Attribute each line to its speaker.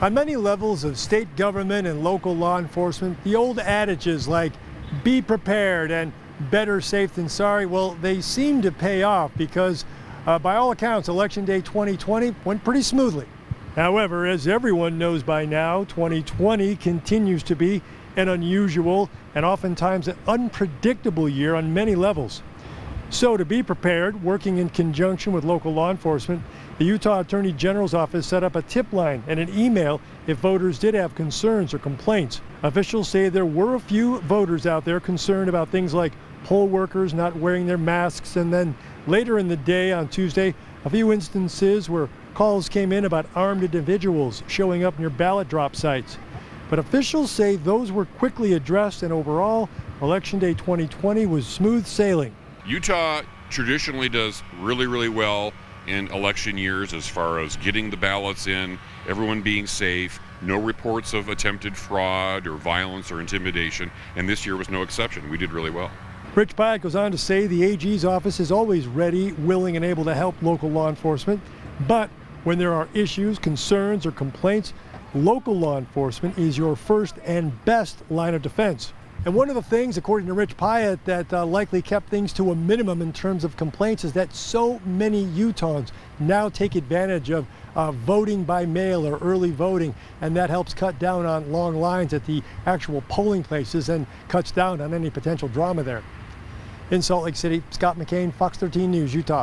Speaker 1: On many levels of state government and local law enforcement, the old adages like be prepared and better safe than sorry, well, they seem to pay off because by all accounts, Election Day 2020 went pretty smoothly. However, as everyone knows by now, 2020 continues to be an unusual and oftentimes an unpredictable year on many levels. So to be prepared, working in conjunction with local law enforcement, the Utah Attorney General's office set up a tip line and an email if voters did have concerns or complaints. Officials say there were a few voters out there concerned about things like poll workers not wearing their masks, and then later in the day on Tuesday, a few instances where calls came in about armed individuals showing up near ballot drop sites. But officials say those were quickly addressed, and overall, Election Day 2020 was smooth sailing.
Speaker 2: Utah traditionally does really well in election years as far as getting the ballots in, everyone being safe, no reports of attempted fraud or violence or intimidation, and this year was no exception. We did really well.
Speaker 1: Rich Pyatt goes on to say the AG's office is always ready, willing, and able to help local law enforcement, but when there are issues, concerns, or complaints, local law enforcement is your first and best line of defense. And one of the things, according to Rich Pyatt, that likely kept things to a minimum in terms of complaints is that so many Utahns now take advantage of voting by mail or early voting, and that helps cut down on long lines at the actual polling places and cuts down on any potential drama there. In Salt Lake City, Scott McCain, Fox 13 News, Utah.